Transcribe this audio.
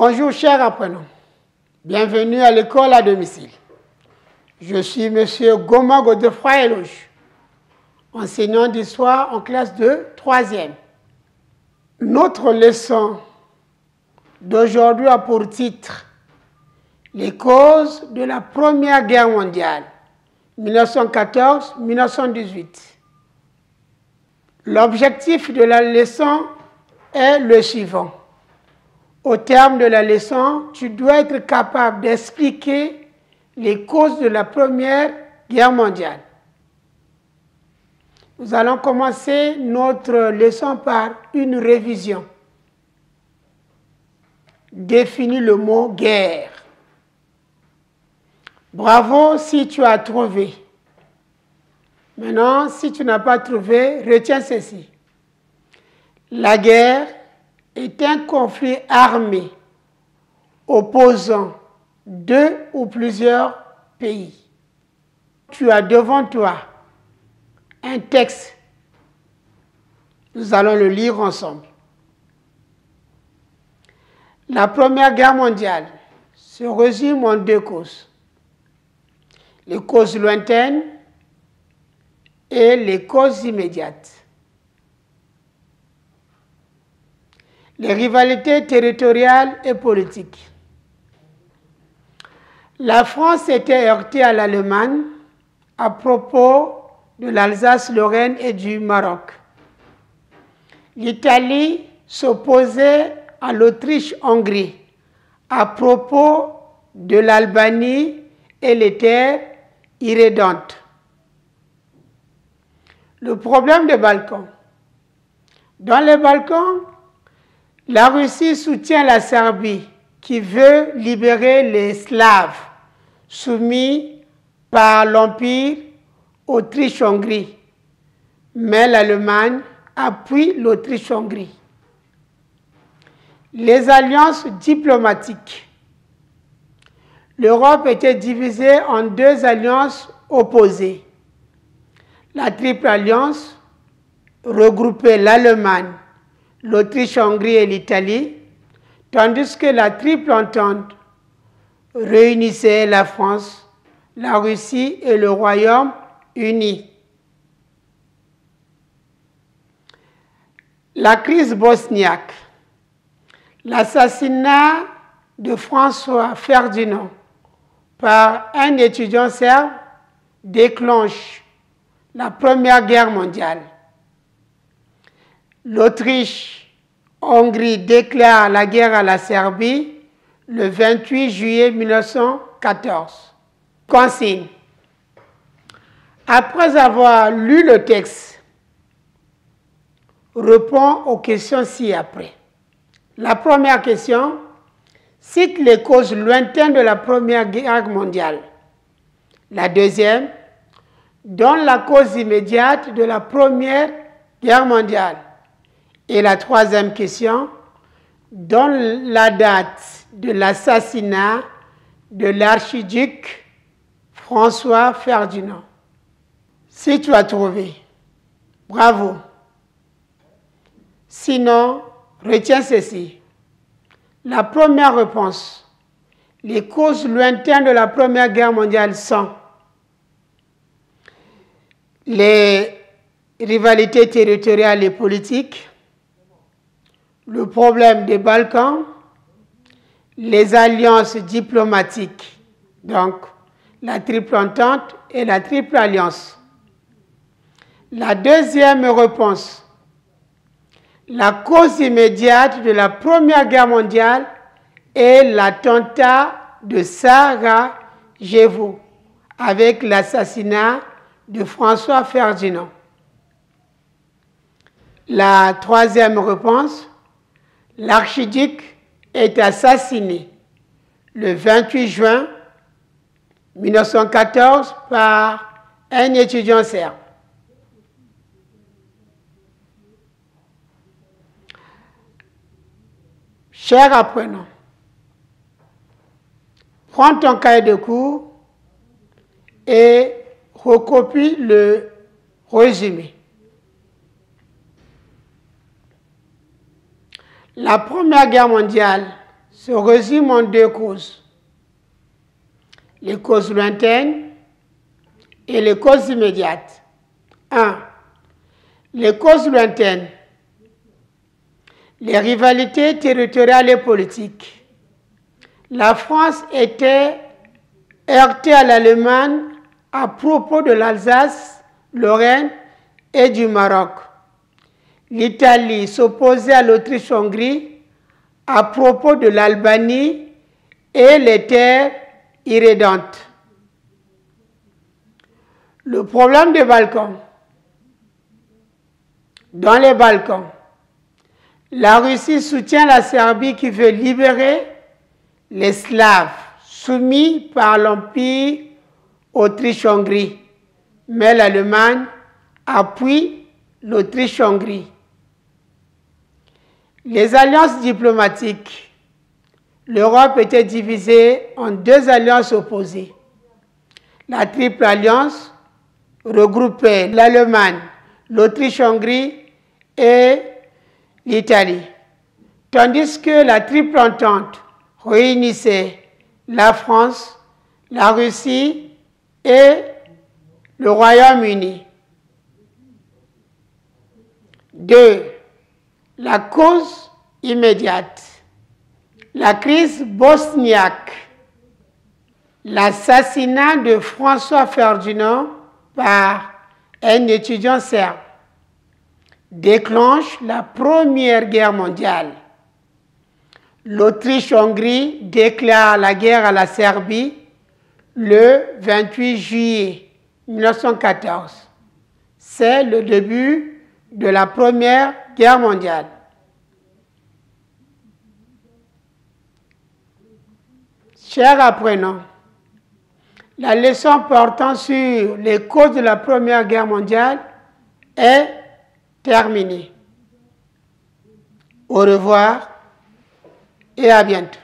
Bonjour chers apprenants, bienvenue à l'école à domicile. Je suis M. Goma Godefroy Eloge, enseignant d'histoire en classe de 3e. Notre leçon d'aujourd'hui a pour titre « Les causes de la Première Guerre mondiale, 1914-1918 ». L'objectif de la leçon est le suivant. Au terme de la leçon, tu dois être capable d'expliquer les causes de la Première Guerre mondiale. Nous allons commencer notre leçon par une révision. Définis le mot « guerre ». Bravo si tu as trouvé. Maintenant, si tu n'as pas trouvé, retiens ceci. La guerre est un conflit armé opposant deux ou plusieurs pays. Tu as devant toi un texte. Nous allons le lire ensemble. La Première Guerre mondiale se résume en deux causes. Les causes lointaines et les causes immédiates. Les rivalités territoriales et politiques. La France était heurtée à l'Allemagne à propos de l'Alsace-Lorraine et du Maroc. L'Italie s'opposait à l'Autriche-Hongrie à propos de l'Albanie et les terres irrédentes. Le problème des Balkans. Dans les Balkans, la Russie soutient la Serbie qui veut libérer les Slaves soumis par l'Empire Autriche-Hongrie. Mais l'Allemagne appuie l'Autriche-Hongrie. Les alliances diplomatiques. L'Europe était divisée en deux alliances opposées. La Triple Alliance regroupait l'Allemagne, l'Autriche-Hongrie et l'Italie, tandis que la Triple Entente réunissait la France, la Russie et le Royaume-Uni. La crise bosniaque, l'assassinat de François Ferdinand par un étudiant serbe déclenche la Première Guerre mondiale. L'Autriche-Hongrie déclare la guerre à la Serbie le 28 juillet 1914. Consigne. Après avoir lu le texte, réponds aux questions ci-après. La première question, cite les causes lointaines de la Première Guerre mondiale. La deuxième, donne la cause immédiate de la Première Guerre mondiale. Et la troisième question, donne la date de l'assassinat de l'archiduc François Ferdinand. Si tu as trouvé, bravo. Sinon, retiens ceci. La première réponse, les causes lointaines de la Première Guerre mondiale sont les rivalités territoriales et politiques, le problème des Balkans, les alliances diplomatiques, donc la Triple Entente et la Triple Alliance. La deuxième réponse, la cause immédiate de la Première Guerre mondiale est l'attentat de Sarajevo avec l'assassinat de François Ferdinand. La troisième réponse, l'archiduc est assassiné le 28 juin 1914 par un étudiant serbe. Chers apprenants, prends ton cahier de cours et recopie le résumé. La Première Guerre mondiale se résume en deux causes. Les causes lointaines et les causes immédiates. 1. Les causes lointaines. Les rivalités territoriales et politiques. La France était heurtée à l'Allemagne à propos de l'Alsace, Lorraine et du Maroc. L'Italie s'opposait à l'Autriche-Hongrie à propos de l'Albanie et les terres irrédentes. Le problème des Balkans. Dans les Balkans, la Russie soutient la Serbie qui veut libérer les Slaves soumis par l'Empire Autriche-Hongrie, mais l'Allemagne appuie l'Autriche-Hongrie. Les alliances diplomatiques. L'Europe était divisée en deux alliances opposées. La Triple Alliance regroupait l'Allemagne, l'Autriche-Hongrie et l'Italie, tandis que la Triple Entente réunissait la France, la Russie et le Royaume-Uni. 2. La cause immédiate. La crise bosniaque. L'assassinat de François Ferdinand par un étudiant serbe déclenche la Première Guerre mondiale. L'Autriche-Hongrie déclare la guerre à la Serbie le 28 juillet 1914. C'est le début de la Première Guerre mondiale. Chers apprenants, la leçon portant sur les causes de la Première Guerre mondiale est terminée. Au revoir et à bientôt.